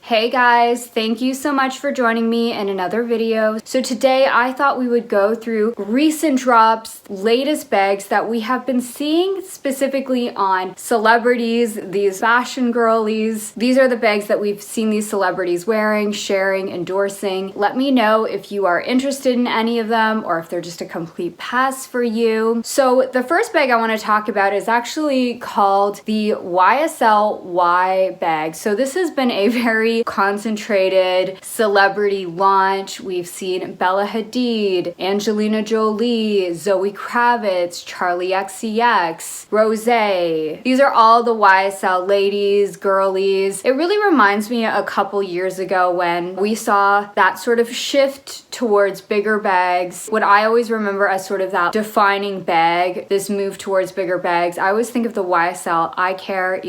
Hey guys, thank you so much for joining me in another video. So today I thought we would go through recent drops, latest bags that we have been seeing specifically on celebrities, these fashion girlies. These are the bags that we've seen these celebrities wearing, sharing, endorsing. Let me know if you are interested in any of them or if they're just a complete pass for you. So the first bag I want to talk about is actually called the YSL Y bag. So this has been a very concentrated celebrity launch. We've seen Bella Hadid, Angelina Jolie, Zoe Kravitz, Charlie XCX, Rosé. These are all the YSL ladies, girlies. It really reminds me a couple years ago when we saw that sort of shift towards bigger bags. What I always remember as sort of that defining bag, this move towards bigger bags, I always think of the YSL I Care.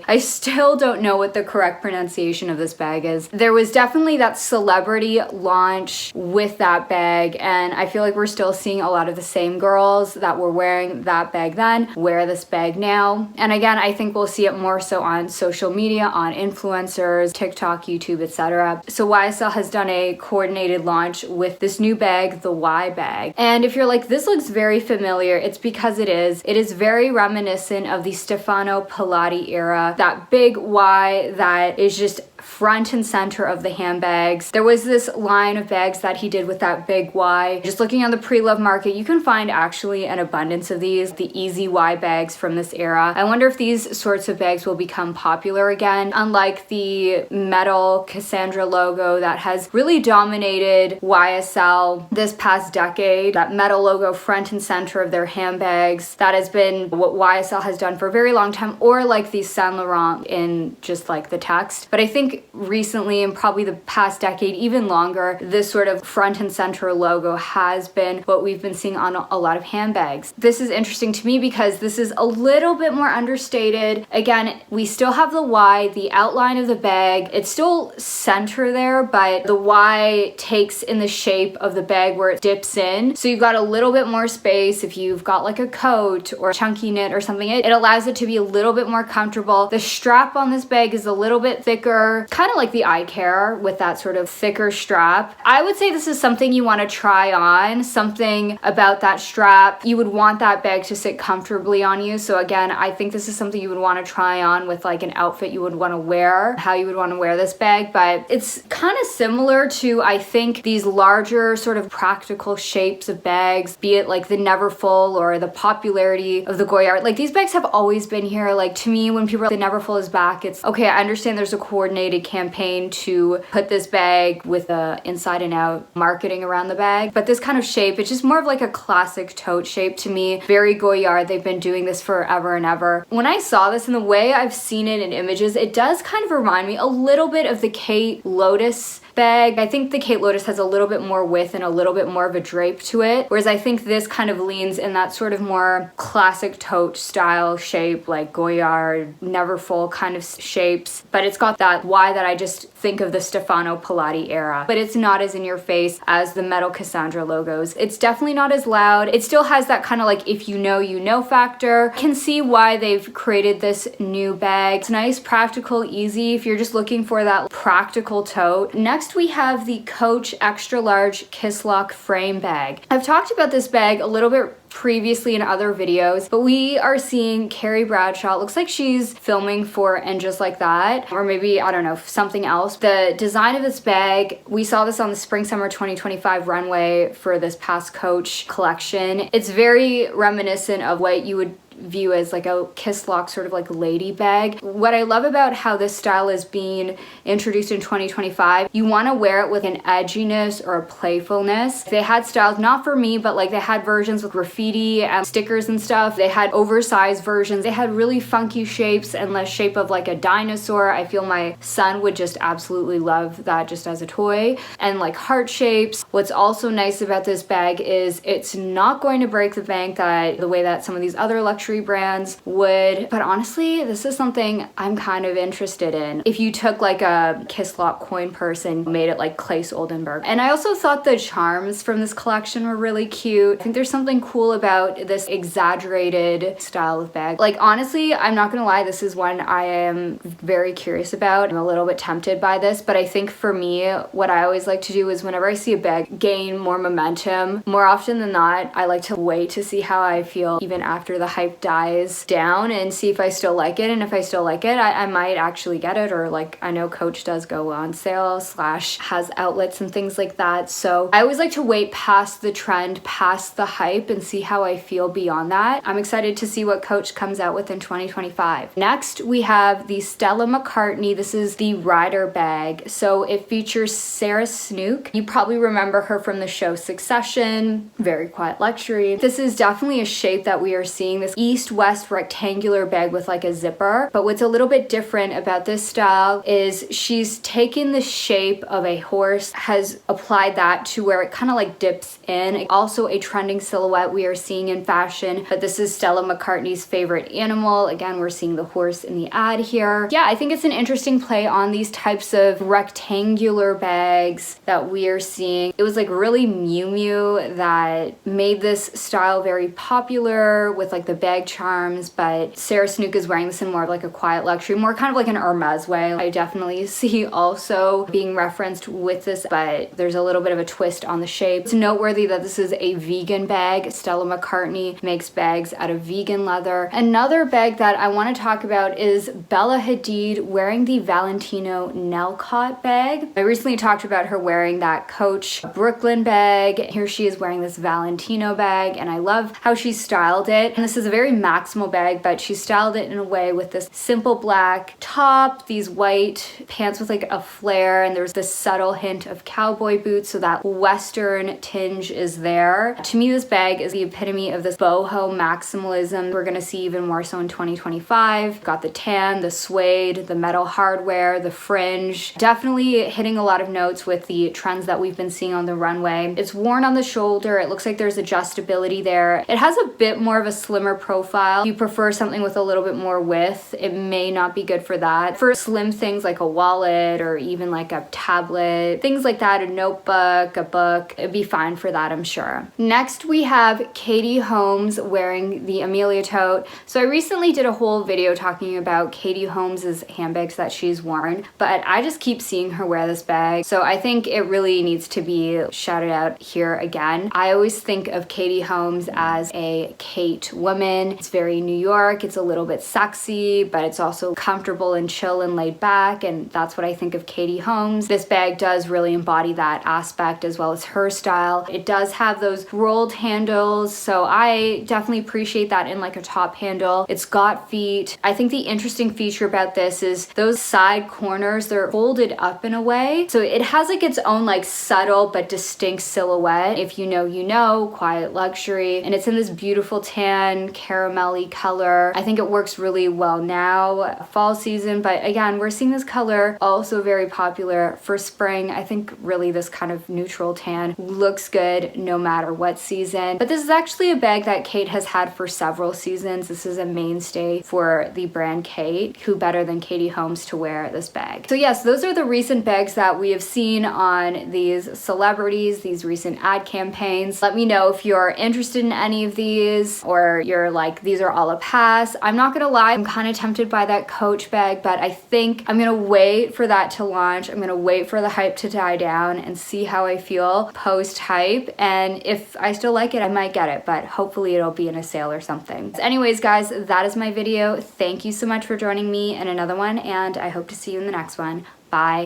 I still don't know what the correct pronunciation of this bag is. There was definitely that celebrity launch with that bag, and I feel like we're still seeing a lot of the same girls that were wearing that bag then wear this bag now. And again, I think we'll see it more so on social media, on influencers, TikTok, YouTube, etc. So YSL has done a coordinated launch with this new bag, the Y bag. And if you're like, this looks very familiar, it's because it is. It is very reminiscent of the Stefano Pilati era, that big Y that is just front and center of the handbags. There was this line of bags that he did with that big Y. Just looking on the pre-love market, you can find actually an abundance of these, the easy Y bags from this era. I wonder if these sorts of bags will become popular again, unlike the metal Cassandra logo that has really dominated YSL this past decade. That metal logo front and center of their handbags, that has been what YSL has done for a very long time, or like the Saint Laurent in just like the text. But I think recently, and probably the past decade, even longer, this sort of front and center logo has been what we've been seeing on a lot of handbags. This is interesting to me because this is a little bit more understated. Again, we still have the Y, the outline of the bag, it's still center there, but the Y takes in the shape of the bag where it dips in. So you've got a little bit more space. If you've got like a coat or chunky knit or something, it allows it to be a little bit more comfortable. The strap on this bag is a little bit thicker, kind of like the I Care with that sort of thicker strap. I would say this is something you want to try on, something about that strap. You would want that bag to sit comfortably on you. So again, I think this is something you would want to try on with like an outfit you would want to wear, how you would want to wear this bag. But it's kind of similar to, I think, these larger sort of practical shapes of bags, be it like the Neverfull or the popularity of the Goyard. Like these bags have always been here. Like to me, when people are like, the Neverfull is back, it's okay, I understand there's a coordinated campaign to put this bag with the inside and out marketing around the bag, but this kind of shape, it's just more of like a classic tote shape to me. Very Goyard. They've been doing this forever and ever. When I saw this and the way I've seen it in images, it does kind of remind me a little bit of the Kate Lotus bag. I think the Kate Lotus has a little bit more width and a little bit more of a drape to it, whereas I think this kind of leans in that sort of more classic tote style shape, like Goyard, Neverfull kind of shapes, but it's got that Y that I just think of the Stefano Pilati era, but it's not as in your face as the metal Cassandra logos. It's definitely not as loud. It still has that kind of like if you know factor. Can see why they've created this new bag. It's nice, practical, easy if you're just looking for that practical tote. Next we have the Coach Extra Large Kiss Lock Frame Bag. I've talked about this bag a little bit previously in other videos, but we are seeing Carrie Bradshaw. It looks like she's filming for And Just Like That, or maybe, I don't know, something else. The design of this bag, we saw this on the Spring Summer 2025 runway for this past Coach collection. It's very reminiscent of what you would view as like a kiss lock sort of like lady bag. What I love about how this style is being introduced in 2025, you want to wear it with an edginess or a playfulness. They had styles, not for me, but like they had versions with graffiti and stickers and stuff. They had oversized versions. They had really funky shapes and the shape of like a dinosaur. I feel my son would just absolutely love that just as a toy. And like heart shapes. What's also nice about this bag is it's not going to break the bank the way that some of these other luxury luxury brands would. But honestly, this is something I'm kind of interested in. If you took like a Kisslot coin purse and made it like Claes Oldenburg. And I also thought the charms from this collection were really cute. I think there's something cool about this exaggerated style of bag. Like honestly, I'm not gonna lie, this is one I am very curious about. I'm a little bit tempted by this, but I think for me, what I always like to do is whenever I see a bag gain more momentum, more often than not, I like to wait to see how I feel even after the hype dies down and see if I still like it. And if I still like it, I might actually get it, or like I know Coach does go on sale / has outlets and things like that. So I always like to wait past the trend, past the hype, and see how I feel beyond that. I'm excited to see what Coach comes out with in 2025. Next, we have the Stella McCartney. This is the Rider bag. So it features Sarah Snook. You probably remember her from the show Succession, Very Quiet Luxury. This is definitely a shape that we are seeing, this east-west rectangular bag with like a zipper. But what's a little bit different about this style is she's taken the shape of a horse, has applied that to where it kind of like dips in. Also a trending silhouette we are seeing in fashion, but this is Stella McCartney's favorite animal. Again, we're seeing the horse in the ad here. Yeah, I think it's an interesting play on these types of rectangular bags that we are seeing. It was like really Miu Miu that made this style very popular with like the bag charms, but Sarah Snook is wearing this in more of like a quiet luxury, more kind of like an Hermes way. I definitely see also being referenced with this, but there's a little bit of a twist on the shape. It's noteworthy that this is a vegan bag. Stella McCartney makes bags out of vegan leather. Another bag that I want to talk about is Bella Hadid wearing the Valentino Nelcott bag. I recently talked about her wearing that Coach Brooklyn bag. Here she is wearing this Valentino bag, and I love how she styled it. And this is a very maximal bag, but she styled it in a way with this simple black top, these white pants with like a flare, and there's this subtle hint of cowboy boots, so that Western tinge is there. To me, this bag is the epitome of this boho maximalism we're gonna see even more so in 2025. Got the tan, the suede, the metal hardware, the fringe. Definitely hitting a lot of notes with the trends that we've been seeing on the runway. It's worn on the shoulder. It looks like there's adjustability there. It has a bit more of a slimmer profile. If you prefer something with a little bit more width, it may not be good for that. For slim things like a wallet or even like a tablet, things like that, a notebook, a book, it'd be fine for that, I'm sure. Next, we have Katie Holmes wearing the Amelia tote. So I recently did a whole video talking about Katie Holmes's handbags that she's worn, but I just keep seeing her wear this bag. So I think it really needs to be shouted out here again. I always think of Katie Holmes as a Kate woman. It's very New York. It's a little bit sexy, but it's also comfortable and chill and laid back. And that's what I think of Katie Holmes. This bag does really embody that aspect as well as her style. It does have those rolled handles, so I definitely appreciate that in like a top handle. It's got feet. I think the interesting feature about this is those side corners, they're folded up in a way. So it has like its own like subtle but distinct silhouette. If you know, you know, quiet luxury. And it's in this beautiful tan caramelly color. I think it works really well now, fall season, but again, we're seeing this color also very popular for spring. I think really this kind of neutral tan looks good no matter what season. But this is actually a bag that Kate has had for several seasons. This is a mainstay for the brand Kate. Who better than Katie Holmes to wear this bag? So yes, those are the recent bags that we have seen on these celebrities, these recent ad campaigns. Let me know if you're interested in any of these or you're like, these are all a pass. I'm not gonna lie, I'm kind of tempted by that Coach bag, but I think I'm gonna wait for that to launch. I'm gonna wait for the hype to die down and see how I feel post-hype. And if I still like it, I might get it, but hopefully it'll be in a sale or something. So anyways, guys, that is my video. Thank you so much for joining me in another one, and I hope to see you in the next one. Bye.